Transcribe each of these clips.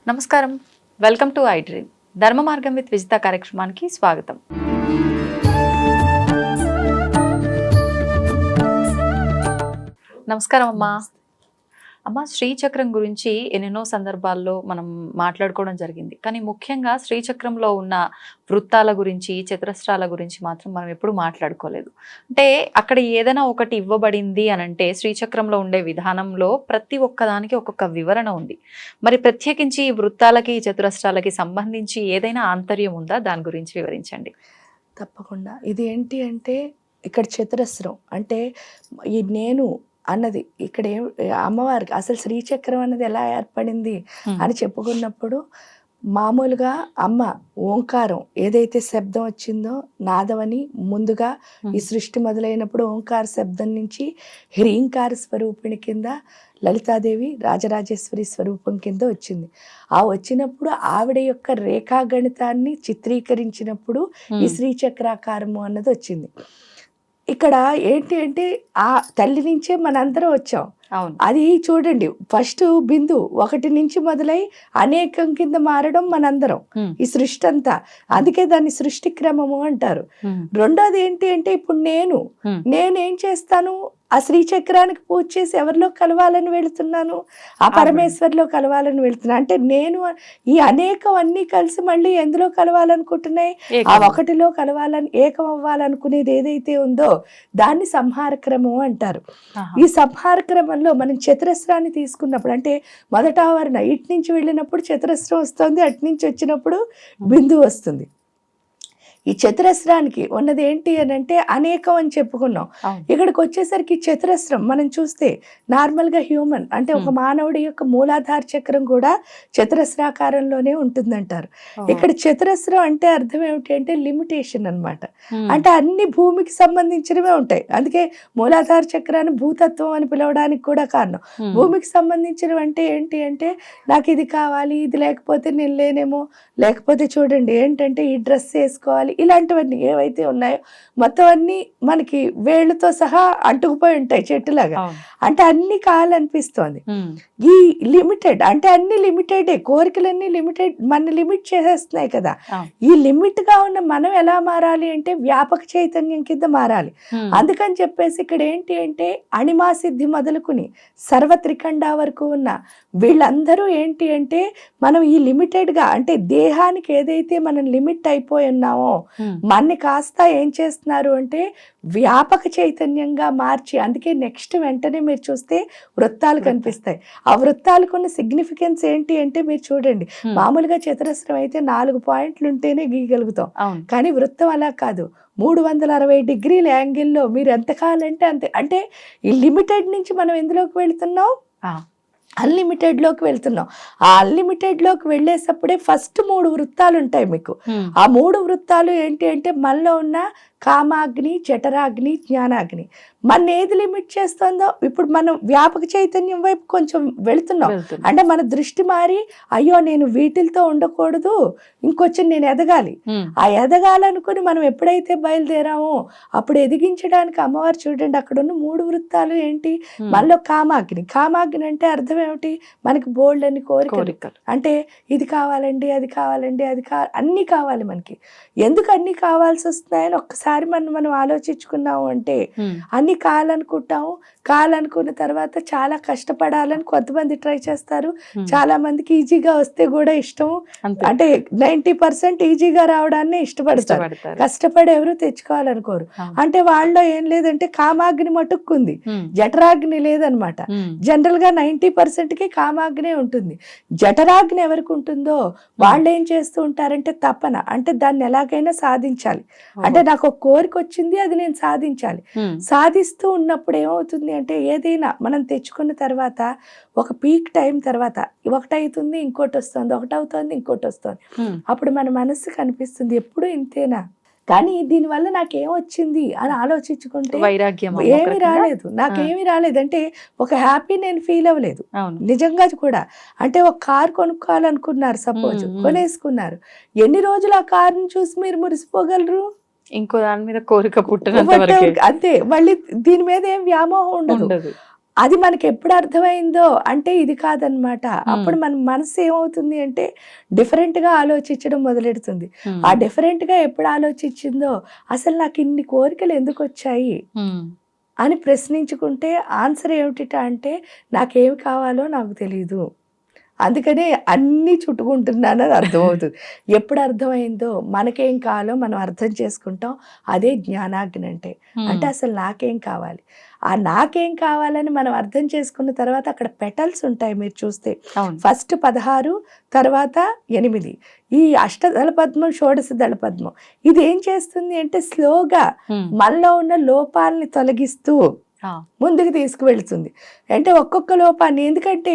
నమస్కారం, welcome to I dream. ధర్మ మార్గం విత్ విజిత కార్యక్రమానికి స్వాగతం. నమస్కారం అమ్మా. అమ్మ, శ్రీచక్రం గురించి ఎన్నెన్నో సందర్భాల్లో మనం మాట్లాడుకోవడం జరిగింది. కానీ ముఖ్యంగా శ్రీచక్రంలో ఉన్న వృత్తాల గురించి, చతురస్రాల గురించి మాత్రం మనం ఎప్పుడు మాట్లాడుకోలేదు. అంటే అక్కడ ఏదైనా ఒకటి ఇవ్వబడింది అని అంటే శ్రీచక్రంలో ఉండే విధానంలో ప్రతి ఒక్కదానికి ఒక్కొక్క వివరణ ఉంది. మరి ప్రత్యేకించి ఈ వృత్తాలకి, చతురస్రాలకి సంబంధించి ఏదైనా ఆంతర్యం ఉందా? దాని గురించి వివరించండి. తప్పకుండా. ఇది ఏంటి అంటే ఇక్కడ చతురస్రం అంటే ఈ నేను అన్నది ఇక్కడ అమ్మవారికి అసలు శ్రీచక్రం అన్నది ఎలా ఏర్పడింది అని చెప్పుకున్నప్పుడు మామూలుగా అమ్మ ఓంకారం ఏదైతే శబ్దం వచ్చిందో నాదమని ముందుగా ఈ సృష్టి మొదలైనప్పుడు ఓంకార శబ్దం నుంచి హ్రీంకార స్వరూపిణి కింద లలితాదేవి రాజరాజేశ్వరి స్వరూపం కింద వచ్చింది. ఆ వచ్చినప్పుడు ఆవిడ యొక్క రేఖాగణితాన్ని చిత్రీకరించినప్పుడు ఈ శ్రీచక్రాకారము అన్నది వచ్చింది. ఇక్కడ ఏంటి అంటే ఆ తల్లి నుంచే మనందరం వచ్చాం. అది చూడండి, ఫస్ట్ బిందు ఒకటి నుంచి మొదలై అనేకం కింద మారడం మనందరం ఈ సృష్టి అంతా. అందుకే దాన్ని సృష్టి క్రమము అంటారు. రెండోది ఏంటి అంటే ఇప్పుడు నేనేం చేస్తాను, ఆ శ్రీచక్రానికి పూజ చేసి ఎవరిలో కలవాలని వెళుతున్నాను, ఆ పరమేశ్వరిలో కలవాలని వెళుతున్నాను. అంటే నేను ఈ అనేకం అన్నీ కలిసి మళ్ళీ ఎందులో కలవాలనుకుంటున్నాయి, ఆ ఒకటిలో కలవాలని ఏకం అవ్వాలనుకునేది ఏదైతే ఉందో దాన్ని సంహార క్రమం అంటారు. ఈ సంహార క్రమంలో మనం చతురస్రాన్ని తీసుకున్నప్పుడు అంటే మొదట ఆవరణ ఇటు నుంచి వెళ్ళినప్పుడు చతురస్రం వస్తుంది, అటు నుంచి వచ్చినప్పుడు బిందువు వస్తుంది. ఈ చతురస్రానికి ఉన్నది ఏంటి అని అంటే అనేకం అని చెప్పుకున్నాం. ఇక్కడికి వచ్చేసరికి చతురస్రం మనం చూస్తే నార్మల్గా హ్యూమన్ అంటే ఒక మానవుడి యొక్క మూలాధార చక్రం కూడా చతురస్రాకారంలోనే ఉంటుందంటారు. ఇక్కడ చతురస్రం అంటే అర్థం ఏమిటి అంటే లిమిటేషన్ అన్నమాట. అంటే అన్ని భూమికి సంబంధించినవే ఉంటాయి. అందుకే మూలాధార చక్రాన్ని భూతత్వం అని పిలవడానికి కూడా కారణం. భూమికి సంబంధించినవి అంటే ఏంటి అంటే నాకు ఇది కావాలి, ఇది లేకపోతే నేను లేనేమో, లేకపోతే చూడండి ఏంటంటే ఈ డ్రెస్ వేసుకోవాలి, ఇలాంటివన్నీ ఏవైతే ఉన్నాయో మొత్తం అన్ని మనకి వేళ్ళతో సహా అంటుకుపోయి ఉంటాయి చెట్టులాగా. అంటే అన్ని కావాలనిపిస్తోంది. ఈ లిమిటెడ్ అంటే అన్ని లిమిటెడే, కోరికలన్నీ లిమిటెడ్, మన లిమిట్ చేసేస్తున్నాయి కదా. ఈ లిమిట్ గా ఉన్న మనం ఎలా మారాలి అంటే వ్యాపక చైతన్యం కింద మారాలి. అందుకని చెప్పేసి ఇక్కడ ఏంటి అంటే అణిమా సిద్ధి మొదలుకుని సర్వత్రికండా వరకు ఉన్న వీళ్ళందరూ ఏంటి అంటే మనం ఈ లిమిటెడ్ గా అంటే దేహానికి ఏదైతే మనం లిమిట్ అయిపోయి ఉన్నామో మనని కాస్త ఏం చేస్తున్నారు అంటే వ్యాపక చైతన్యంగా మార్చి, అందుకే నెక్స్ట్ వెంటనే మీరు చూస్తే వృత్తాలు కనిపిస్తాయి. ఆ వృత్తాలకు ఉన్న సిగ్నిఫికెన్స్ ఏంటి అంటే మీరు చూడండి, మామూలుగా చతురస్రం అయితే 4 పాయింట్లు ఉంటేనే గీయగలుగుతాం. కానీ వృత్తం అలా కాదు, 360 డిగ్రీల యాంగిల్లో మీరు ఎంత కావాలంటే అంతే. అంటే ఈ లిమిటెడ్ నుంచి మనం ఎందులోకి వెళ్తున్నాం, అన్లిమిటెడ్లోకి వెళ్తున్నాం. ఆ అన్లిమిటెడ్లోకి వెళ్ళేటప్పుడే ఫస్ట్ 3 వృత్తాలు ఉంటాయి మీకు. ఆ 3 వృత్తాలు ఏంటి అంటే మనలో ఉన్న కామాగ్ని, జఠరాగ్ని, జ్ఞానాగ్ని మన ఏది లిమిట్ చేస్తుందో ఇప్పుడు మనం వ్యాపక చైతన్యం వైపు కొంచెం వెళుతున్నాం. అంటే మన దృష్టి మారి అయ్యో నేను వీటితో ఉండకూడదు, ఇంకొంచెం నేను ఎదగాలి. ఆ ఎదగాలనుకుని మనం ఎప్పుడైతే బయలుదేరామో అప్పుడు ఎదిగించడానికి అమ్మవారు చూడండి అక్కడ ఉన్న 3 వృత్తాలు ఏంటి మనలో కామాగ్ని. కామాగ్ని అంటే అర్థం ఏమిటి, మనకి బోల్డ్ అని కోరికలు. అంటే ఇది కావాలండి, అది కావాలండి, అది అన్ని కావాలి మనకి. ఎందుకు అన్ని కావాల్సి వస్తున్నాయని ఒక్కసారి మనం ఆలోచించుకున్నాము అంటే అన్ని కావాలనుకుంటాము. కావాలనుకున్న తర్వాత చాలా కష్టపడాలని కొంతమంది ట్రై చేస్తారు, చాలా మందికి ఈజీగా వస్తే కూడా ఇష్టం. అంటే 90% ఈజీగా రావడాన్ని ఇష్టపడతారు, కష్టపడి ఎవరు తెచ్చుకోవాలనుకోరు. అంటే వాళ్ళలో ఏం లేదంటే కామాగ్ని మటుక్కుంది, జఠరాగ్ని లేదనమాట. జనరల్ గా 90%కి కామాగ్నే ఉంటుంది. జఠరాగ్ని ఎవరికి ఉంటుందో వాళ్ళు ఏం చేస్తూ ఉంటారంటే తపన, అంటే దాన్ని ఎలాగైనా సాధించాలి. అంటే నాకు ఒక కోరిక వచ్చింది, అది నేను సాధించాలి. సాధిస్తూ ఉన్నప్పుడు ఏమవుతుంది అంటే ఏదైనా మనం తెచ్చుకున్న తర్వాత ఒక పీక్ టైం తర్వాత ఒకటి అవుతుంది, ఇంకోటి వస్తుంది, ఒకటి అవుతుంది, ఇంకోటి వస్తుంది. అప్పుడు మన మనసుకు అనిపిస్తుంది ఎప్పుడు ఇంతేనా, కానీ దీనివల్ల నాకేమొచ్చింది అని ఆలోచించుకుంటే ఏమి రాలేదు, నాకేమి రాలేదు. అంటే ఒక హ్యాపీ నేను ఫీల్ అవ్వలేదు నిజంగా కూడా. అంటే ఒక కార్ కొనుక్కోవాలనుకున్నారు, సపోజ్ కొనేసుకున్నారు, ఎన్ని రోజులు ఆ కార్ని చూసి మీరు మురిసిపోగలరు? ఇంకో దాని మీద కోరిక పుట్టినంత వరకే అంతే. మళ్ళీ దీని మీద ఏం వ్యామోహం ఉండదు. ఉండదు. అది మనకి ఎప్పుడు అర్థమైందో అంటే ఇది కాదనమాట. అప్పుడు మన మనసు ఏమవుతుంది అంటే డిఫరెంట్గా ఆలోచించడం మొదలెడుతుంది. ఆ డిఫరెంట్గా ఎప్పుడు ఆలోచించిందో అసలు నాకు ఇన్ని కోరికలు ఎందుకు వచ్చాయి అని ప్రశ్నించుకుంటే ఆన్సర్ ఏమిటిట అంటే నాకేమి కావాలో నాకు తెలియదు, అందుకనే అన్నీ చుట్టుకుంటున్నానని అర్థమవుతుంది. ఎప్పుడు అర్థమైందో మనకేం కావాలో మనం అర్థం చేసుకుంటాం. అదే జ్ఞానాగ్ని అంటే. అంటే అసలు నాకేం కావాలి, ఆ నాకేం కావాలని మనం అర్థం చేసుకున్న తర్వాత అక్కడ పెటల్స్ ఉంటాయి మీరు చూస్తే. ఫస్ట్ 16, తర్వాత 8. ఈ అష్టదళ పద్మం, షోడశ దళ పద్మం ఇది ఏం చేస్తుంది అంటే స్లోగా మనలో ఉన్న లోపాలని తొలగిస్తూ ముందుకు తీసుకువెళ్తుంది. అంటే ఒక్కొక్క లోపాన్ని, ఎందుకంటే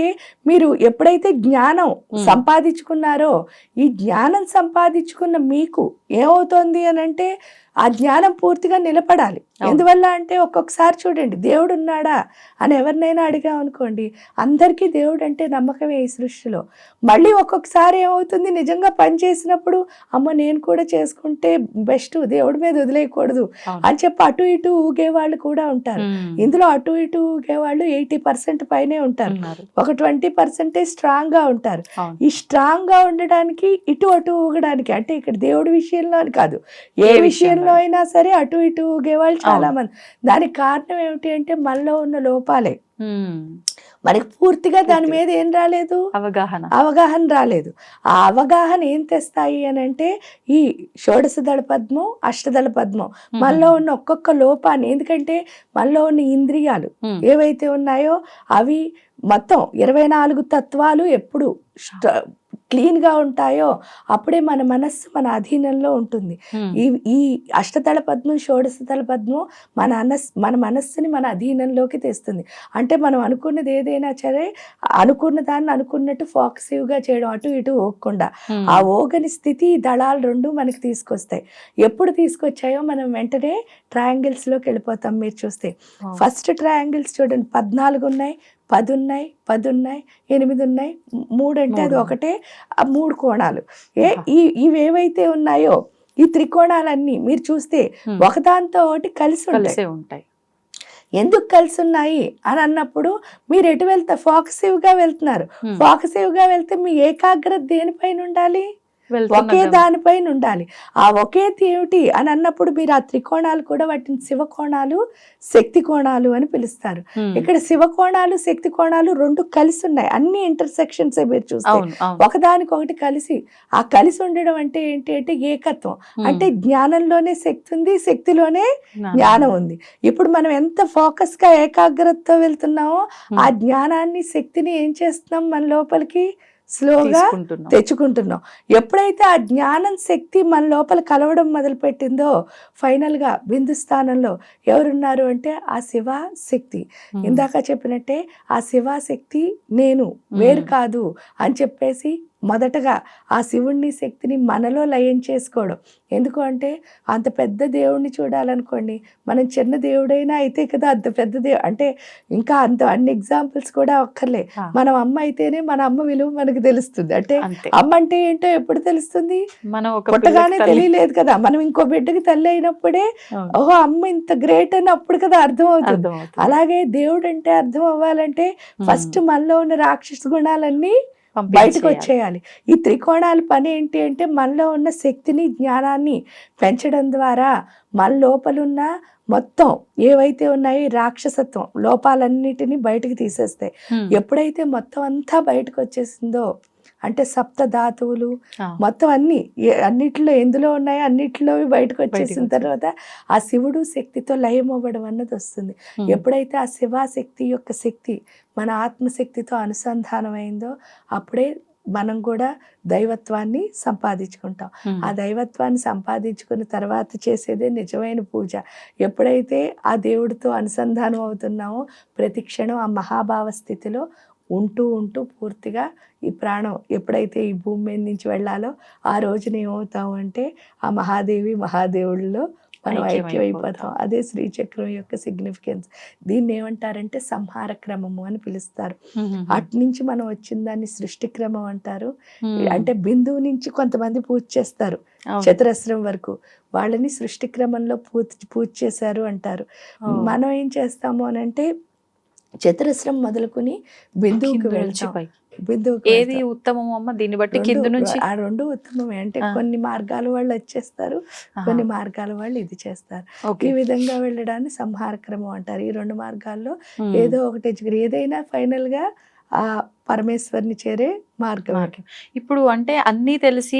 మీరు ఎప్పుడైతే జ్ఞానం సంపాదించుకున్నారో ఈ జ్ఞానం సంపాదించుకున్న మీకు ఏమవుతోంది అని అంటే ఆ జ్ఞానం పూర్తిగా నిలబడాలి. ఎందువల్ల అంటే ఒక్కొక్కసారి చూడండి దేవుడు ఉన్నాడా అని ఎవరినైనా అడిగామనుకోండి అందరికీ దేవుడు అంటే నమ్మకమే ఈ సృష్టిలో. మళ్ళీ ఒక్కొక్కసారి ఏమవుతుంది నిజంగా పని చేసినప్పుడు అమ్మ నేను కూడా చేసుకుంటే బెస్ట్, దేవుడి మీద వదిలేయకూడదు అని చెప్పి అటు ఇటు ఊగేవాళ్ళు కూడా ఉంటారు. ఇందులో అటు ఇటు ఊగేవాళ్ళు 80% పైనే ఉంటారు. ఒక 20% స్ట్రాంగ్ గా ఉంటారు. ఈ స్ట్రాంగ్ గా ఉండడానికి ఇటు అటు ఊగడానికి అంటే ఇక్కడ దేవుడి విషయంలో అని కాదు, ఏ విషయంలో అయినా సరే అటు ఇటు ఊగేవాళ్ళు చాలా మంది. దానికి కారణం ఏమిటి అంటే మనలో ఉన్న లోపాలే. మనకి పూర్తిగా దాని మీద ఏం రాలేదు, అవగాహన రాలేదు. ఆ అవగాహన ఏం తెస్తాయి అని అంటే ఈ షోడశ దళ పద్మం, అష్టదళ పద్మం మనలో ఉన్న ఒక్కొక్క లోపాన్ని, ఎందుకంటే మనలో ఉన్న ఇంద్రియాలు ఏవైతే ఉన్నాయో అవి మొత్తం 24 తత్వాలు ఎప్పుడు క్లీన్గా ఉంటాయో అప్పుడే మన మనస్సు మన అధీనంలో ఉంటుంది. ఈ అష్టదళ పద్మం, షోడశ దళ పద్మం మన మనస్సుని మన అధీనంలోకి తెస్తుంది. అంటే మనం అనుకున్నది ఏదైనా సరే అనుకున్న దాన్ని అనుకున్నట్టు ఫోకసివ్గా చేయడం, అటు ఇటు ఓగకుండా ఆ ఓగని స్థితి దళాలు 2 మనకి తీసుకొస్తాయి. ఎప్పుడు తీసుకొచ్చాయో మనం వెంటనే ట్రయాంగిల్స్లోకి వెళ్ళిపోతాం. మీరు చూస్తే ఫస్ట్ ట్రయాంగిల్స్ చూడండి 14 ఉన్నాయి, 10 ఉన్నాయి, 10 ఉన్నాయి, 8 ఉన్నాయి, 3 అంటే అది ఒకటే, 3 కోణాలు. ఇవేవైతే ఉన్నాయో ఈ త్రికోణాలన్నీ మీరు చూస్తే ఒకదాంతో ఒకటి కలిసి ఉంటాయి. ఎందుకు కలిసి ఉన్నాయి అని అన్నప్పుడు మీరు ఎటు వెళ్తారు, ఫోకసివ్గా వెళ్తున్నారు. ఫోకసివ్గా వెళ్తే మీ ఏకాగ్రత దేనిపైన ఉండాలి, ఒకే దానిపైన ఉండాలి. ఆ ఒకే ఏమిటి అని అన్నప్పుడు మీరు ఆ త్రికోణాలు కూడా వాటిని శివ కోణాలు, శక్తి కోణాలు అని పిలుస్తారు. ఇక్కడ శివ కోణాలు, శక్తి కోణాలు 2 కలిసి ఉన్నాయి. అన్ని ఇంటర్సెక్షన్స్ మీరు చూస్తే ఒకదానికొకటి కలిసి, ఆ కలిసి ఉండడం అంటే ఏంటి అంటే ఏకత్వం. అంటే జ్ఞానంలోనే శక్తి ఉంది, శక్తిలోనే జ్ఞానం ఉంది. ఇప్పుడు మనం ఎంత ఫోకస్ గా ఏకాగ్రతతో వెళ్తున్నామో ఆ జ్ఞానాన్ని, శక్తిని ఏం చేస్తున్నాం మన లోపలికి స్లోగా తెచ్చుకుంటున్నాం. ఎప్పుడైతే ఆ జ్ఞానం, శక్తి మన లోపల కలవడం మొదలుపెట్టిందో ఫైనల్గా బిందు స్థానంలో ఎవరున్నారు అంటే ఆ శివ శక్తి. ఇందాక చెప్పినట్టే ఆ శివ శక్తి నేను వేరు కాదు అని చెప్పేసి మొదటగా ఆ శివుణ్ణి, శక్తిని మనలో లయం చేసుకోవడం. ఎందుకు అంటే అంత పెద్ద దేవుణ్ణి చూడాలనుకోండి, మనం చిన్న దేవుడైనా అయితే కదా అంత పెద్ద దేవుడు అంటే ఇంకా అన్ని ఎగ్జాంపుల్స్ కూడా ఒక్కర్లే. మనం అమ్మ అయితేనే మన అమ్మ విలువ మనకు తెలుస్తుంది. అంటే అమ్మ అంటే ఏంటో ఎప్పుడు తెలుస్తుంది, పుట్టగానే తెలియలేదు కదా. మనం ఇంకో బిడ్డకి తల్లి అయినప్పుడే ఓహో అమ్మ ఇంత గ్రేట్ అని అప్పుడు కదా అర్థం అవుతుంది. అలాగే దేవుడు అంటే అర్థం అవ్వాలంటే ఫస్ట్ మనలో ఉన్న రాక్షస గుణాలన్నీ బయటకు వచ్చేయాలి. ఈ త్రికోణాల పని ఏంటి అంటే మనలో ఉన్న శక్తిని, జ్ఞానాన్ని పెంచడం ద్వారా మన లోపలున్న మొత్తం ఏవైతే ఉన్నాయో రాక్షసత్వం లోపాలన్నిటినీ బయటకు తీసేస్తాయి. ఎప్పుడైతే మొత్తం అంతా బయటకు వచ్చేసిందో అంటే సప్త ధాతువులు మొత్తం అన్నిట్లో ఎందులో ఉన్నాయో అన్నిట్లో బయటకు వచ్చేసిన తర్వాత ఆ శివుడు శక్తితో లయం అవ్వడం అన్నది వస్తుంది. ఎప్పుడైతే ఆ శివశక్తి యొక్క శక్తి మన ఆత్మశక్తితో అనుసంధానమైందో అప్పుడే మనం కూడా దైవత్వాన్ని సంపాదించుకుంటాం. ఆ దైవత్వాన్ని సంపాదించుకున్న తర్వాత చేసేదే నిజమైన పూజ. ఎప్పుడైతే ఆ దేవుడితో అనుసంధానం అవుతున్నామో ప్రతి క్షణం ఆ మహాభావ స్థితిలో ఉంటూ ఉంటూ పూర్తిగా ఈ ప్రాణం ఎప్పుడైతే ఈ భూమి మీద నుంచి వెళ్ళాలో ఆ రోజున ఏమవుతాము అంటే ఆ మహాదేవి మహాదేవుళ్ళలో మనం ఐక్యం ఐక్యమైపోతాం. అయిపోతాం. అదే శ్రీచక్రం యొక్క సిగ్నిఫికెన్స్. దీన్ని ఏమంటారంటే సంహార క్రమము అని పిలుస్తారు. అటు నుంచి మనం వచ్చిన దాన్ని సృష్టి క్రమం అంటారు. అంటే బిందువు నుంచి కొంతమంది పూజ చేస్తారు చతురస్రం వరకు, వాళ్ళని సృష్టి క్రమంలో పూజ చేశారు అంటారు. మనం ఏం చేస్తాము అని అంటే చతురస్రం మొదలుకొని బిందువుకి వెళ్తాం. బిందువుకి ఏది ఉత్తమం అమ్మ దీన్ని బట్టి కింద నుంచి? ఆ రెండు ఉత్తమమే. అంటే కొన్ని మార్గాల వాళ్ళు వచ్చేస్తారు, కొన్ని మార్గాల వాళ్ళు ఇది చేస్తారు. ఈ విధంగా వెళ్ళడాన్ని సంహార క్రమం అంటారు. ఈ రెండు మార్గాల్లో ఏదో ఒకటి ఏదైనా ఫైనల్ గా ఆ పరమేశ్వరిని చేరే మార్గం. ఇప్పుడు అంటే అన్నీ తెలిసి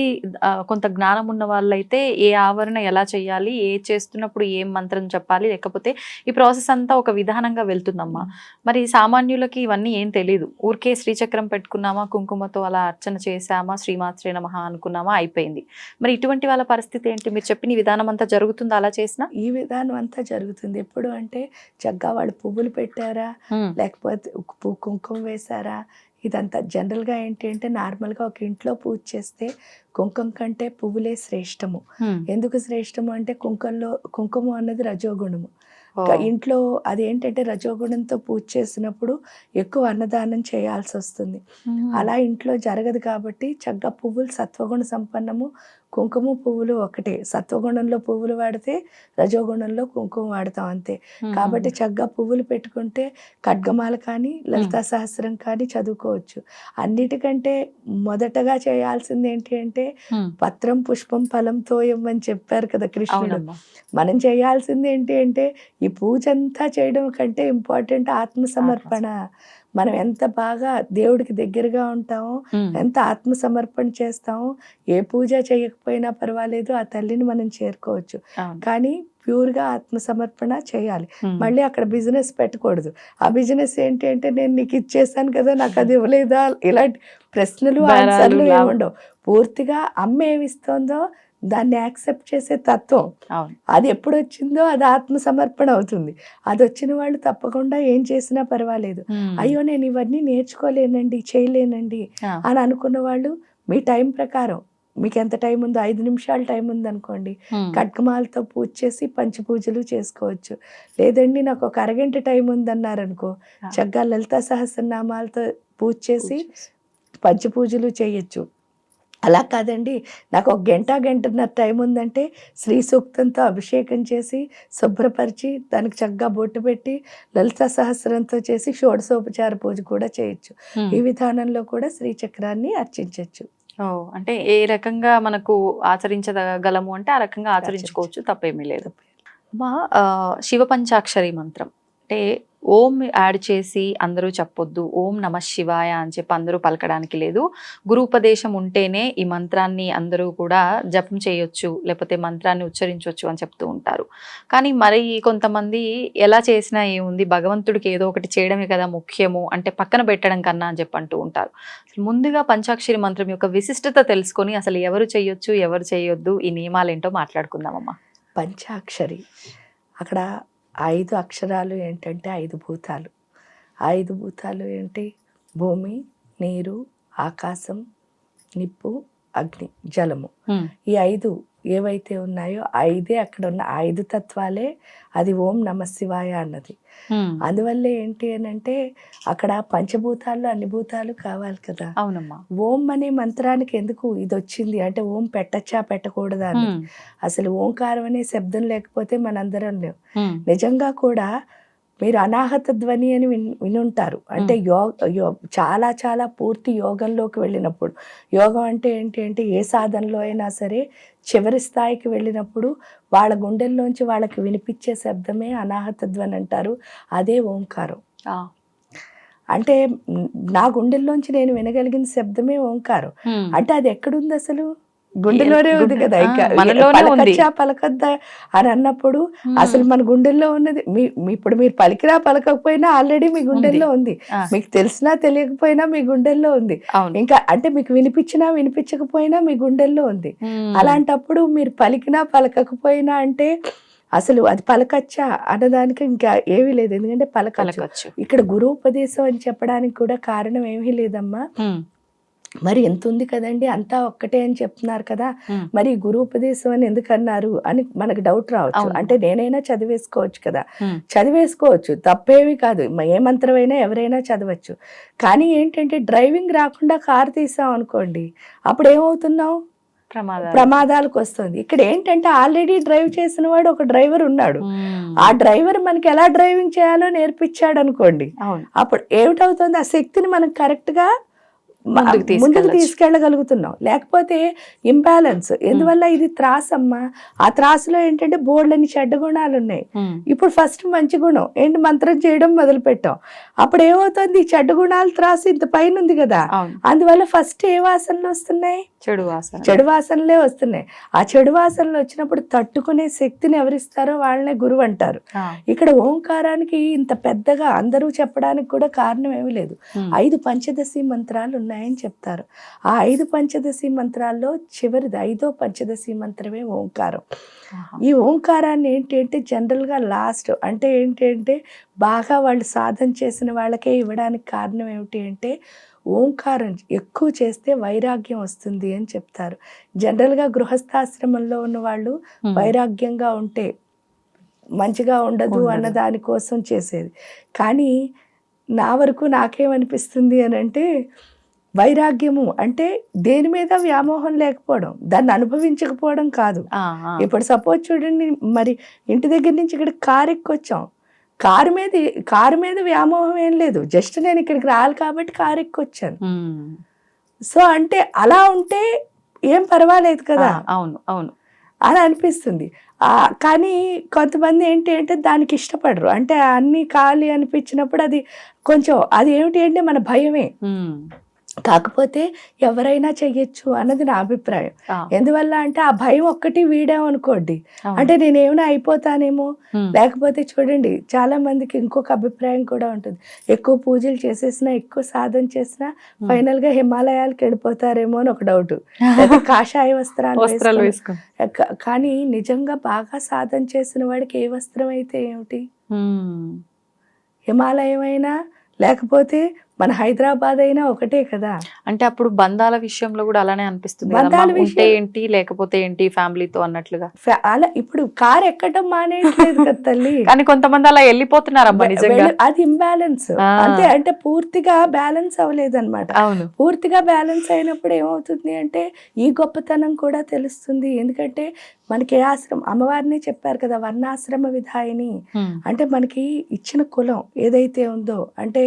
కొంత జ్ఞానం ఉన్న వాళ్ళైతే ఏ ఆవరణ ఎలా చేయాలి, ఏ చేస్తున్నప్పుడు ఏం మంత్రం చెప్పాలి, లేకపోతే ఈ ప్రాసెస్ అంతా ఒక విధానంగా వెళ్తుందమ్మా. మరి సామాన్యులకి ఇవన్నీ ఏం తెలియదు. ఊరికే శ్రీచక్రం పెట్టుకున్నామా, కుంకుమతో అలా అర్చన చేసామా, శ్రీమాత్రే నమః అనుకున్నామా, అయిపోయింది. మరి ఇటువంటి వాళ్ళ పరిస్థితి ఏంటి? మీరు చెప్పిన విధానం అంతా జరుగుతుందా అలా చేసినా? ఈ విధానం అంతా జరుగుతుంది. ఎప్పుడు అంటే చక్కగా వాళ్ళు పువ్వులు పెట్టారా, లేకపోతే కుంకుమ వేశారా, ఇదంతా జనరల్గా ఏంటి అంటే నార్మల్గా ఒక ఇంట్లో పూజ చేస్తే కుంకుమ కంటే పువ్వులే శ్రేష్టము. ఎందుకు శ్రేష్టము అంటే కుంకుమ అన్నది రజోగుణము. ఇంట్లో అదేంటంటే రజోగుణంతో పూజ చేసినప్పుడు ఎక్కువ అన్నదానం చేయాల్సి వస్తుంది. అలా ఇంట్లో జరగదు కాబట్టి చక్కగా పువ్వులు సత్వగుణ సంపన్నము, కుంకుమ పువ్వులు ఒకటే. సత్వగుణంలో పువ్వులు వాడితే రజోగుణంలో కుంకుమ వాడతాం అంతే. కాబట్టి చక్కగా పువ్వులు పెట్టుకుంటే ఖడ్గమాల కానీ లలితా సహస్రం కానీ చదువుకోవచ్చు. అన్నిటికంటే మొదటగా చేయాల్సింది ఏంటి అంటే పత్రం పుష్పం ఫలం తోయం అని చెప్పారు కదా కృష్ణుడు. మనం చేయాల్సింది ఏంటి అంటే ఈ పూజ అంతా చేయడం కంటే ఇంపార్టెంట్ ఆత్మ సమర్పణ. మనం ఎంత బాగా దేవుడికి దగ్గరగా ఉంటామో, ఎంత ఆత్మ సమర్పణ చేస్తామో, ఏ పూజ చేయకపోయినా పర్వాలేదు, ఆ తల్లిని మనం చేరుకోవచ్చు. కానీ ప్యూర్గా ఆత్మ సమర్పణ చేయాలి. మళ్ళీ అక్కడ బిజినెస్ పెట్టకూడదు. ఆ బిజినెస్ ఏంటి అంటే నేను నీకు ఇచ్చేసాను కదా, నాకు అది ఇవ్వలేదా, ఇలాంటి ప్రశ్నలు ఆన్సర్లు ఏముండవు. పూర్తిగా అమ్మ ఏమిస్తుందో దాన్ని యాక్సెప్ట్ చేసే తత్వం, అది ఎప్పుడు వచ్చిందో అది ఆత్మ సమర్పణ అవుతుంది. అది వచ్చిన వాళ్ళు తప్పకుండా ఏం చేసినా పర్వాలేదు. అయ్యో నేను ఇవన్నీ నేర్చుకోలేనండి, చేయలేనండి అని అనుకున్న వాళ్ళు మీ టైం ప్రకారం మీకు ఎంత టైం ఉందో, 5 నిమిషాలు టైం ఉందనుకోండి, ఖడ్గమాలతో పూజ చేసి పంచపూజలు చేసుకోవచ్చు. లేదండి నాకు ఒక అరగంట టైం ఉందన్నారనుకో, చక్కగా లలితా సహస్రనామాలతో పూజ చేసి పంచపూజలు చేయొచ్చు. అలా కాదండి నాకు ఒక గంటన్నర టైం ఉందంటే శ్రీ సూక్తంతో అభిషేకం చేసి శుభ్రపరిచి దానికి చక్కగా బొట్టు పెట్టి లలితా సహస్రంతో చేసి షోడశోపచార పూజ కూడా చేయొచ్చు. ఈ విధానంలో కూడా శ్రీచక్రాన్ని అర్చించవచ్చు. అంటే ఏ రకంగా మనకు ఆచరించగలము అంటే ఆ రకంగా ఆచరించుకోవచ్చు, తప్పేమీ లేదు. మా శివ పంచాక్షరి మంత్రం అంటే ఓం యాడ్ చేసి అందరూ చెప్పొద్దు, ఓం నమ శివాయ అని చెప్పి అందరూ పలకడానికి లేదు. గురూపదేశం ఉంటేనే ఈ మంత్రాన్ని అందరూ కూడా జపం చేయొచ్చు, లేకపోతే మంత్రాన్ని ఉచ్చరించవచ్చు అని చెప్తూ ఉంటారు. కానీ మరి కొంతమంది ఎలా చేసినా ఏముంది, భగవంతుడికి ఏదో ఒకటి చేయడమే కదా ముఖ్యము, అంటే పక్కన పెట్టడం కన్నా అని చెప్పి అంటూ ఉంటారు. ముందుగా పంచాక్షరి మంత్రం యొక్క విశిష్టత తెలుసుకొని అసలు ఎవరు చేయొచ్చు, ఎవరు చేయొద్దు, ఈ నియమాలు ఏంటో మాట్లాడుకుందామమ్మా. పంచాక్షరి అక్కడ 5 అక్షరాలు ఏంటంటే 5 భూతాలు. 5 భూతాలు ఏంటి? భూమి, నీరు, ఆకాశం, నిప్పు, అగ్ని, జలము. ఈ 5 ఏవైతే ఉన్నాయో 5 అక్కడ ఉన్న 5 తత్వాలే అది ఓం నమ శివాయ అన్నది. అందువల్ల ఏంటి అని అంటే అక్కడ పంచభూతాల్లో అన్ని భూతాలు కావాలి కదా. అవునమ్మా. ఓం అనే మంత్రానికి ఎందుకు ఇది వచ్చింది అంటే ఓం పెట్టచ్చా పెట్టకూడదా అని. అసలు ఓంకారం అనే శబ్దం లేకపోతే మనందరం లేవు. నిజంగా కూడా మీరు అనాహత ధ్వని అని వినుంటారు. అంటే చాలా చాలా పూర్తి యోగంలోకి వెళ్ళినప్పుడు, యోగం అంటే ఏంటి అంటే ఏ సాధనలో అయినా సరే చివరి స్థాయికి వెళ్ళినప్పుడు వాళ్ళ గుండెల్లోంచి వాళ్ళకి వినిపించే శబ్దమే అనాహత ధ్వని అంటారు. అదే ఓంకారం. అంటే నా గుండెల్లోంచి నేను వినగలిగిన శబ్దమే ఓంకారం. అంటే అది ఎక్కడుంది అసలు? గుండెలోనే ఉంది కదా. పలకచ్చా పలకద్దా అని అన్నప్పుడు అసలు మన గుండెల్లో ఉన్నది ఇప్పుడు మీరు పలికినా పలకపోయినా ఆల్రెడీ మీ గుండెల్లో ఉంది. మీకు తెలిసినా తెలియకపోయినా మీ గుండెల్లో ఉంది. ఇంకా అంటే మీకు వినిపించినా వినిపించకపోయినా మీ గుండెల్లో ఉంది. అలాంటప్పుడు మీరు పలికినా పలకకపోయినా అంటే అసలు అది పలకచ్చా అన్నదానికి ఇంకా ఏమీ లేదు. ఎందుకంటే పలకచ్చు. ఇక్కడ గురూపదేశం అని చెప్పడానికి కూడా కారణం ఏమీ లేదమ్మా. మరి ఎంత ఉంది కదండి, అంతా ఒక్కటే అని చెప్తున్నారు కదా, ఉమ్, మరి గురు ఉపదేశం అని ఎందుకు అన్నారు అని మనకు డౌట్ రావచ్చు. అవును. అంటే నేనైనా చదివేసుకోవచ్చు కదా, ఉమ్, చదివేసుకోవచ్చు, తప్పేమీ కాదు, ఏ మంత్రమైనా ఎవరైనా చదవచ్చు. కానీ ఏంటంటే డ్రైవింగ్ రాకుండా కారు తీసాం అనుకోండి, అప్పుడు ఏమవుతున్నాం, ప్రమాదాలు. ప్రమాదాలకు వస్తుంది. ఇక్కడ ఏంటంటే ఆల్రెడీ డ్రైవ్ చేసిన వాడు ఒక డ్రైవర్ ఉన్నాడు, ఉమ్, ఆ డ్రైవర్ మనకి ఎలా డ్రైవింగ్ చేయాలో నేర్పించాడు అనుకోండి, అవును. అప్పుడు ఏమిటవుతుంది, ఆ శక్తిని మనం కరెక్ట్గా ముందుకు ముందుకు తీసుకెళ్ళొచ్చు. తీసుకెళ్ళగలుగుతున్నాం. లేకపోతే ఇంబ్యాలెన్స్ ఎందువల్ల, ఇది త్రాస్ అమ్మా, ఆ త్రాసులో ఏంటంటే బోర్డులని చెడ్డ గుణాలు ఉన్నాయి. ఉమ్, ఇప్పుడు ఫస్ట్ మంచి గుణం ఏంటి, మంత్రం చేయడం మొదలు పెట్టాం, అప్పుడు ఏమవుతుంది, ఈ చెడ్డ గుణాలు త్రాసు ఇంత పైన ఉంది కదా, అవును. అందువల్ల ఫస్ట్ ఏ వాసనలు వస్తున్నాయి, చెడు వాసన. చెడు వాసనలే వస్తున్నాయి. ఆ చెడు వాసనలు వచ్చినప్పుడు తట్టుకునే శక్తిని ఎవరిస్తారో వాళ్ళనే గురువు అంటారు. ఆ, ఇక్కడ ఓంకారానికి ఇంత పెద్దగా అందరూ చెప్పడానికి కూడా కారణం ఏమీ లేదు. ఉమ్, 5 పంచదశి మంత్రాలు ఉన్నాయని చెప్తారు. ఆ 5 పంచదశి మంత్రాల్లో చివరిది 5వ పంచదశి మంత్రమే ఓంకారం. ఆహా. ఈ ఓంకారాన్ని ఏంటి అంటే జనరల్గా లాస్ట్ అంటే ఏంటి అంటే బాగా వాళ్ళు సాధన చేసిన వాళ్ళకే ఇవ్వడానికి కారణం ఏమిటి అంటే ఓంకారం ఎక్కువ చేస్తే వైరాగ్యం వస్తుంది అని చెప్తారు. జనరల్గా గృహస్థాశ్రమంలో ఉన్న వాళ్ళు ఉమ్, వైరాగ్యంగా ఉంటే మంచిగా ఉండదు అన్న దానికోసం చేసేది. కానీ నా వరకు నాకేమనిపిస్తుంది అని అంటే వైరాగ్యము అంటే దేని మీద వ్యామోహం లేకపోవడం, దాన్ని అనుభవించకపోవడం కాదు. ఆ, ఆ, ఇప్పుడు సపోజ్ చూడండి, మరి ఇంటి దగ్గర నుంచి ఇక్కడ కారు ఎక్కొచ్చాం, కారు మీద వ్యామోహం ఏం లేదు, జస్ట్ నేను ఇక్కడికి రావాలి కాబట్టి కారు ఎక్కొచ్చాను. ఉమ్, సో అంటే అలా ఉంటే ఏం పర్వాలేదు కదా, అవును, అవును. అలా అనిపిస్తుంది. కానీ కొంతమంది ఏంటి అంటే దానికి ఇష్టపడరు, అంటే అన్నీ ఖాళీ అనిపించినప్పుడు అది కొంచెం అది ఏమిటి అంటే మన భయమే. ఉమ్, కాకపోతే ఎవరైనా చెయ్యొచ్చు అన్నది నా అభిప్రాయం. ఆ, ఎందువల్ల అంటే ఆ భయం ఒక్కటి వీడామనుకోండి, అవును. అంటే నేనేమైనా అయిపోతానేమో, ఉమ్, లేకపోతే చూడండి చాలా మందికి ఇంకొక అభిప్రాయం కూడా ఉంటుంది, ఎక్కువ పూజలు చేసేసినా ఎక్కువ సాధన చేసినా ఫైనల్గా హిమాలయాలకు వెళ్ళిపోతారేమో అని ఒక డౌట్, లేకపోతే కాషాయ వస్త్రాలు వస్త్రాలు వేసుకొని. వేసుకుని. కానీ నిజంగా బాగా సాధన చేసిన వాడికి ఏ వస్త్రం అయితే ఏమిటి, ఉమ్, హిమాలయం అయినా లేకపోతే మన హైదరాబాద్ అయినా ఒకటే కదా. అంటే అప్పుడు బంధాల విషయంలో కూడా అలానే అనిపిస్తుంది బంధాల కదమ్మా, ఉంటే విషయం- ఏంటి లేకపోతే ఏంటి ఫ్యామిలీతో అన్నట్లుగా. అలా ఇప్పుడు కార్ ఎక్కడం మానేయట్లేదు కదా తల్లి, కానీ కొంతమంది అలా వెళ్ళిపోతున్నారమ్మా నిజంగా. అది ఇంబ్యాలెన్స్. ఆ. అంతే, అంటే పూర్తిగా బ్యాలెన్స్ అవ్వలేదు అనమాట. అవును. పూర్తిగా బ్యాలెన్స్ అయినప్పుడు ఏమవుతుంది అంటే ఈ గొప్పతనం కూడా తెలుస్తుంది. ఎందుకంటే మనకి ఏ ఆశ్రమం, అమ్మవారిని చెప్పారు కదా వర్ణాశ్రమ విధాయిని, ఉమ్, అంటే మనకి ఇచ్చిన కులం ఏదైతే ఉందో, అంటే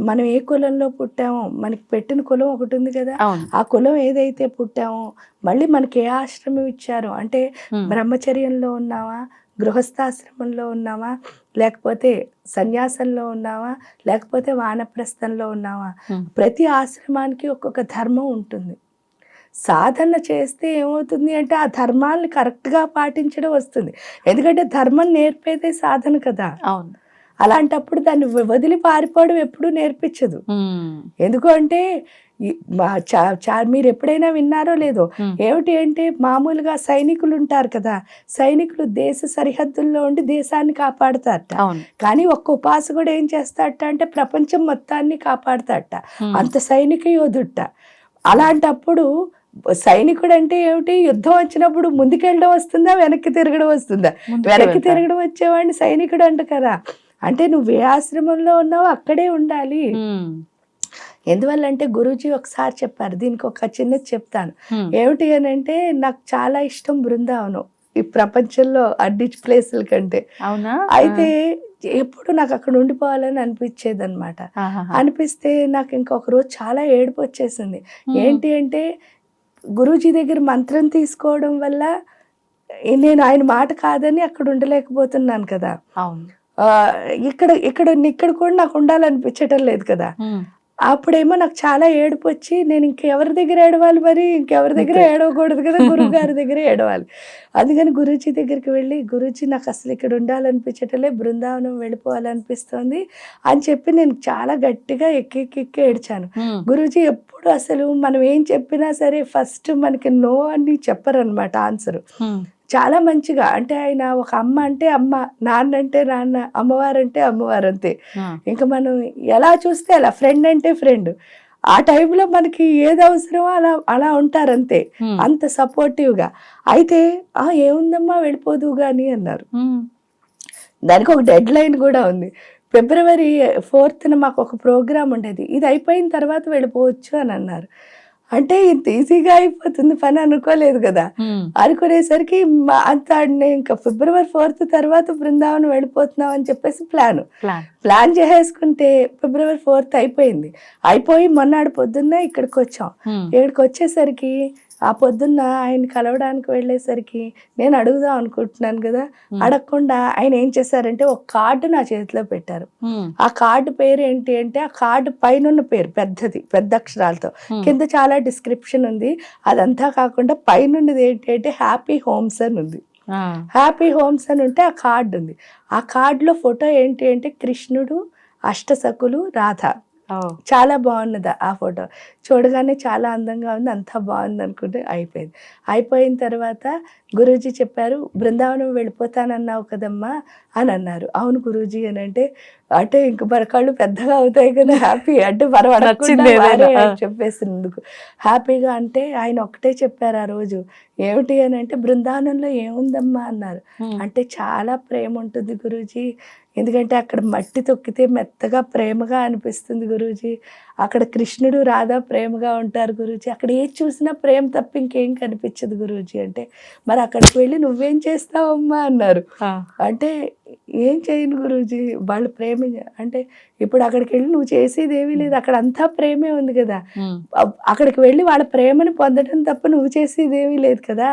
మనం ఏ కులంలో పుట్టామో మనకి పెట్టిన కులం ఒకటి ఉంది కదా, అవును. ఆ కులం ఏదైతే పుట్టామో మళ్ళీ మనకి ఏ ఆశ్రమం ఇచ్చారో, అంటే ఉమ్, బ్రహ్మచర్యంలో ఉన్నావా, గృహస్థాశ్రమంలో ఉన్నావా, లేకపోతే సన్యాసంలో ఉన్నావా, లేకపోతే వానప్రస్థంలో ఉన్నావా, ఉమ్, ప్రతి ఆశ్రమానికి ఒక్కొక్క ధర్మం ఉంటుంది. సాధన చేస్తే ఏమవుతుంది అంటే ఆ ధర్మాలను కరెక్ట్గా పాటించడం వస్తుంది. ఎందుకంటే ధర్మం నేర్పేదే సాధన కదా. అవును. అలాంటప్పుడు దాన్ని వదిలి పారిపోవడం ఎప్పుడూ నేర్పించదు. ఉమ్, ఎందుకు అంటే మీరు ఎప్పుడైనా విన్నారో లేదో, ఉమ్, ఏమిటి అంటే మామూలుగా సైనికులు ఉంటారు కదా, సైనికులు దేశ సరిహద్దుల్లో ఉండి దేశాన్ని కాపాడుతారట. అవును. కానీ ఒక్క ఉపాసకుడు ఏం చేస్తాడట అంటే ప్రపంచం మొత్తాన్ని కాపాడుతాడట, ఉమ్, అంత సైనిక యోధుట. అలాంటప్పుడు సైనికుడు అంటే ఏమిటి, యుద్ధం వచ్చినప్పుడు ముందుకెళ్ళడం వస్తుందా వెనక్కి తిరగడం వస్తుందా, ముందుకే వెనక్కి వెళ్తారు. తిరగడం వచ్చేవాడిని సైనికుడు అంట కదా. అంటే నువ్వు ఏ ఆశ్రమంలో ఉన్నావో అక్కడే ఉండాలి. ఉమ్, ఎందువల్లంటే గురూజీ ఒకసారి చెప్పారు, దీనికి ఒక చిన్నది చెప్తాను. ఉమ్, ఏమిటి అని అంటే నాకు చాలా ఇష్టం బృందావనం ఈ ప్రపంచంలో అన్ని ప్లేసుల కంటే. అవునా. అయితే ఎప్పుడు నాకు అక్కడ ఉండిపోవాలని అనిపించేది అనమాట. ఆహాహా. అనిపిస్తే నాకు ఇంకొక రోజు చాలా ఏడుపు వచ్చేసింది. ఉమ్, ఏంటి అంటే గురూజీ దగ్గర మంత్రం తీసుకోవడం వల్ల నేను ఆయన మాట కాదని అక్కడ ఉండలేకపోతున్నాను కదా. అవును. ఇక్కడ కూడా నాకు ఉండాలనిపించటం లేదు కదా. ఉమ్, అప్పుడేమో నాకు చాలా ఏడుపు వచ్చి నేను ఇంకెవరి దగ్గర ఏడవాలి, మరి ఇంకెవరి దగ్గర ఏడవకూడదు కదా, గురువు గారి దగ్గర ఏడవాలి. అందుకని గురూజీ దగ్గరికి వెళ్ళి, గురూజీ నాకు అసలు ఇక్కడ ఉండాలనిపించటలే, బృందావనం వెళ్ళిపోవాలనిపిస్తుంది అని చెప్పి నేను చాలా గట్టిగా ఎక్కి ఏడ్చాను. ఉమ్, గురూజీ ఎప్పుడు అసలు మనం ఏం చెప్పినా సరే ఫస్ట్ మనకి నో అని చెప్పరనమాట ఆన్సర్. ఉమ్, చాలా మంచిగా, అంటే ఆయన ఒక అమ్మ అంటే అమ్మ, నాన్న అంటే నాన్న, అమ్మవారు అంటే అమ్మవారు అంతే. ఉమ్, ఇంకా మనం ఎలా చూస్తే అలా, ఫ్రెండ్ అంటే ఫ్రెండ్. ఆ టైంలో మనకి ఏది అవసరమో అలా అలా ఉంటారు అంతే, అంత సపోర్టివ్గా. అయితే ఏముందమ్మా వెళ్ళిపోదు కానీ అన్నారు. దానికి ఒక డెడ్ లైన్ కూడా ఉంది. ఫిబ్రవరి 4th మాకు ఒక ప్రోగ్రామ్ ఉండేది, ఇది అయిపోయిన తర్వాత వెళ్ళిపోవచ్చు అని అన్నారు. అంటే ఇంత ఈజీగా అయిపోతుంది పని అనుకోలేదు కదా. అనుకునేసరికి అంత ఇంకా ఫిబ్రవరి 4th తర్వాత బృందావనం వెళ్ళిపోతున్నాం అని చెప్పేసి ప్లాన్ చేసేసుకుంటే ఫిబ్రవరి 4th అయిపోయింది. అయిపోయి మొన్నాడు పొద్దున్నే ఇక్కడికి వచ్చాం. ఇక్కడికి వచ్చేసరికి ఆ పొద్దున్న ఆయన కలవడానికి వెళ్ళేసరికి నేను అడుగుదాం అనుకుంటున్నాను కదా, అడగకుండా ఆయన ఏం చేశారంటే ఒక కార్డు నా చేతిలో పెట్టారు. ఆ కార్డు పేరు ఏంటి అంటే, ఆ కార్డు పైన పేరు పెద్ద అక్షరాలతో, కింద చాలా డిస్క్రిప్షన్ ఉంది. అదంతా కాకుండా పైనున్నది ఏంటి అంటే హ్యాపీ హోమ్స్ అని ఉంది. హ్యాపీ హోమ్స్ అని ఉంటే ఆ కార్డు ఉంది. ఆ కార్డులో ఫోటో ఏంటి అంటే కృష్ణుడు, అష్టసకులు, రాధ. చాలా బాగున్నది ఆ ఫోటో. చూడగానే చాలా అందంగా ఉంది, అంతా బాగుంది అనుకుంటే అయిపోయిన తర్వాత గురూజీ చెప్పారు, బృందావనం వెళ్ళిపోతానన్నావు కదమ్మా అని అన్నారు. అవును గురూజీ అని అంటే ఇంక మన కళ్ళు పెద్దగా అవుతాయి కదా, హ్యాపీ అంటే మనం చెప్పేసినందుకు హ్యాపీగా. అంటే ఆయన ఒక్కటే చెప్పారు ఆ రోజు, ఏమిటి అని అంటే బృందావనంలో ఏముందమ్మా అన్నారు. అంటే చాలా ప్రేమ ఉంటుంది గురూజీ, ఎందుకంటే అక్కడ మట్టి తొక్కితే మెత్తగా ప్రేమగా అనిపిస్తుంది గురూజీ, అక్కడ కృష్ణుడు రాధా ప్రేమగా ఉంటారు గురూజీ, అక్కడ ఏది చూసినా ప్రేమ తప్ప ఇంకేం కనిపించదు గురూజీ. అంటే మరి అక్కడికి వెళ్ళి నువ్వేం చేస్తావమ్మా అన్నారు. అంటే ఏం చేయను గురూజీ, వాళ్ళు ప్రేమ అంటే ఇప్పుడు అక్కడికి వెళ్ళి నువ్వు చేసేది ఏమీ లేదు, అక్కడ అంతా ప్రేమే ఉంది కదా, అక్కడికి వెళ్ళి వాళ్ళ ప్రేమని పొందడం తప్ప నువ్వు చేసేది ఏమీ లేదు కదా.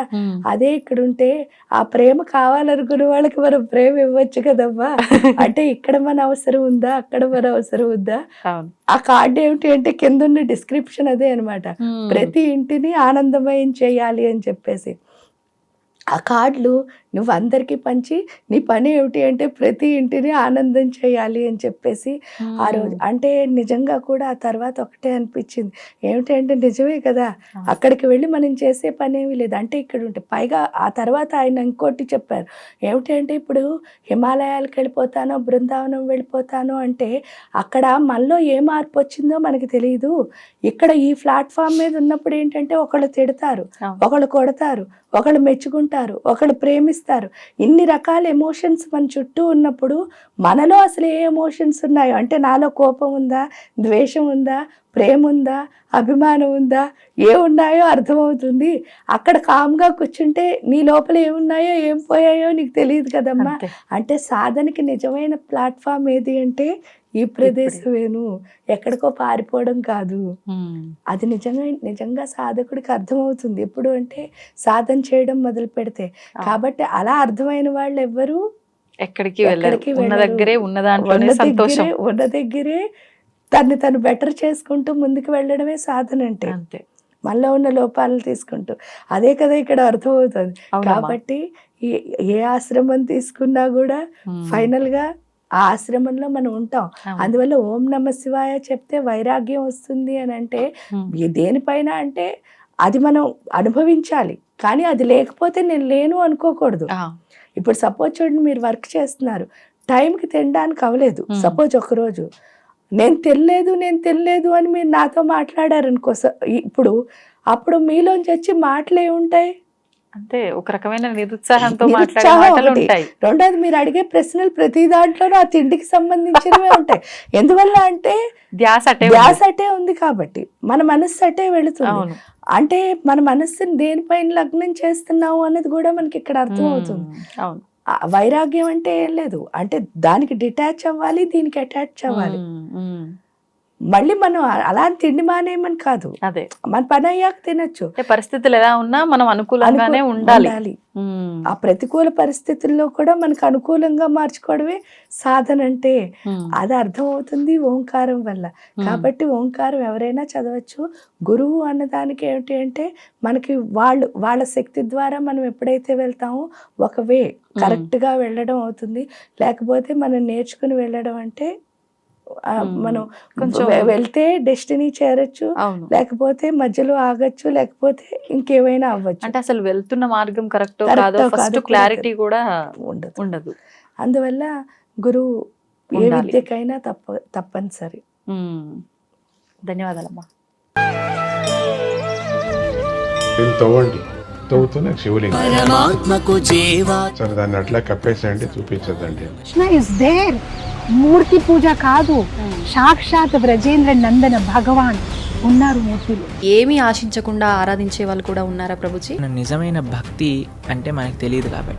అదే ఇక్కడ ఉంటే ఆ ప్రేమ కావాలనుకునే వాళ్ళకి మనం ప్రేమ ఇవ్వచ్చు కదమ్మా. అంటే ఇక్కడ మన అవసరం ఉందా, అక్కడ మన అవసరం ఉందా. ఆ కార్డు ఏమిటి అంటే కింద ఉన్న డిస్క్రిప్షన్ అదే అనమాట, ప్రతి ఇంటిని ఆనందమయం చేయాలి అని చెప్పేసి. ఆ కార్డులు నువ్వు అందరికీ పంచి నీ పని ఏమిటి అంటే ప్రతి ఇంటిని ఆనందం చేయాలి అని చెప్పేసి ఆ రోజు. అంటే నిజంగా కూడా ఆ తర్వాత ఒకటే అనిపించింది, ఏమిటి అంటే నిజమే కదా, అక్కడికి వెళ్ళి మనం చేసే పని ఏమీ లేదు. అంటే ఇక్కడ ఉంటే పైగా ఆ తర్వాత ఆయన ఇంకోటి చెప్పారు, ఏమిటి అంటే ఇప్పుడు హిమాలయాలకు వెళ్ళిపోతానో బృందావనం వెళ్ళిపోతాను అంటే అక్కడ మనలో ఏ మార్పు వచ్చిందో మనకి తెలియదు. ఇక్కడ ఈ ప్లాట్ఫామ్ మీద ఉన్నప్పుడు ఏంటంటే ఒకళ్ళు తిడతారు, ఒకళ్ళు కొడతారు, ఒకళ్ళు మెచ్చుకుంటారు, ఒకళ్ళు ప్రేమిస్తారు, ఇన్ని రకాల ఎమోషన్స్ మన చుట్టూ ఉన్నప్పుడు మనలో అసలు ఏ ఎమోషన్స్ ఉన్నాయో, అంటే నాలో కోపం ఉందా, ద్వేషం ఉందా, ప్రేమ ఉందా, అభిమానం ఉందా, ఏ ఉన్నాయో అర్థమవుతుంది. అక్కడ కామ్గా కూర్చుంటే నీ లోపల ఏమున్నాయో ఏం పోయాయో నీకు తెలియదు కదమ్మా. అంటే సాధనకి నిజమైన ప్లాట్ఫామ్ ఏది అంటే ఈ ప్రదేశమేను, ఎక్కడికో పారిపోవడం కాదు. అది నిజంగా సాధకుడికి అర్థమవుతుంది ఎప్పుడు అంటే సాధన చేయడం మొదలు పెడితే. కాబట్టి అలా అర్థమైన వాళ్ళు ఎవ్వరు ఎక్కడికి ఉన్న దగ్గరే ఉన్న దగ్గరే తను బెటర్ చేసుకుంటూ ముందుకు వెళ్ళడమే సాధన అంటే. మనలో ఉన్న లోపాలను తీసుకుంటూ, అదే కదా ఇక్కడ అర్థమవుతుంది. కాబట్టి ఏ ఆశ్రమం తీసుకున్నా కూడా ఫైనల్ గా ఆ ఆశ్రమంలో మనం ఉంటాం. అందువల్ల ఓం నమ శివాయ చెప్తే వైరాగ్యం వస్తుంది అని అంటే దేనిపైన అంటే అది మనం అనుభవించాలి, కానీ అది లేకపోతే నేను లేను అనుకోకూడదు. ఇప్పుడు సపోజ్ చూడండి, మీరు వర్క్ చేస్తున్నారు, టైంకి తినడానికి అవ్వలేదు సపోజ్ ఒకరోజు, నేను తినలేదు అని మీరు నాతో మాట్లాడారు అనుకో, అప్పుడు మీలోంచి వచ్చి మాటలు ఏముంటాయి అంటే ఒక రకమైన నిరుత్సాహంతో మాట్లాడే మాటలు ఉంటాయి. రెండోది మీరు అడిగే ప్రశ్నలు ప్రతి దాంట్లోనూ ఆ తిండికి సంబంధించినవే ఉంటాయి. ఎందువల్ల అంటే ధ్యాస అటే ఉంది కాబట్టి మన మనస్సు అటే వెళుతుంది. అంటే మన మనస్సుని దేనిపైన లగ్నం చేస్తున్నావు అన్నది కూడా మనకి ఇక్కడ అర్థం అవుతుంది. వైరాగ్యం అంటే ఏం లేదు, అంటే దానికి డిటాచ్ అవ్వాలి, దీనికి అటాచ్ అవ్వాలి. మళ్ళీ మనం అలా తిండి మానేయమని కాదు, అదే మన పని అయ్యాక తినొచ్చు. పరిస్థితులు ఎలా ఉన్నా మనం అనుకూలంగానే ఉండాలి. ఆ ప్రతికూల పరిస్థితుల్లో కూడా మనకు అనుకూలంగా మార్చుకోవడమే సాధన అంటే. అది అర్థమవుతుంది ఓంకారం వల్ల. కాబట్టి ఓంకారం ఎవరైనా చదవచ్చు. గురువు అన్నదానికి ఏమిటి అంటే మనకి వాళ్ళ శక్తి ద్వారా మనం ఎప్పుడైతే వెళ్తామో ఒక వే కరెక్ట్గా వెళ్ళడం అవుతుంది. లేకపోతే మనం నేర్చుకుని వెళ్ళడం అంటే మనం కొంచెం వెళ్తే డెస్టినీ చేరొచ్చు, లేకపోతే మధ్యలో ఆగచ్చు, లేకపోతే ఇంకేమైనా అవ్వచ్చు. అంటే అసలు వెళ్తున్న మార్గం కరెక్టో కాదో ఫస్ట్ క్లారిటీ కూడా ఉండదు. అందువల్ల గురువు ఏ విద్యకైనా తప్పనిసరి. ధన్యవాదాలమ్మా. దీన్ని తవ్వండి, తవ్వుతూనే శివలింగం. పరమాత్మకు జీవా సరే దాన్ని అట్లా కప్పేసేయండి, చూపించదండి. Krishna is there. మూర్తి పూజ కాదు, సాక్షాత్ బ్రజేంద్ర నందన భగవాన్ ఉన్నారు మూర్తిలో. ఏమీ ఆశించకుండా ఆరాధించే వాళ్ళు కూడా ఉన్నారా ప్రభుజీ? నిజమైన భక్తి అంటే మనకు తెలియదు కాబట్టి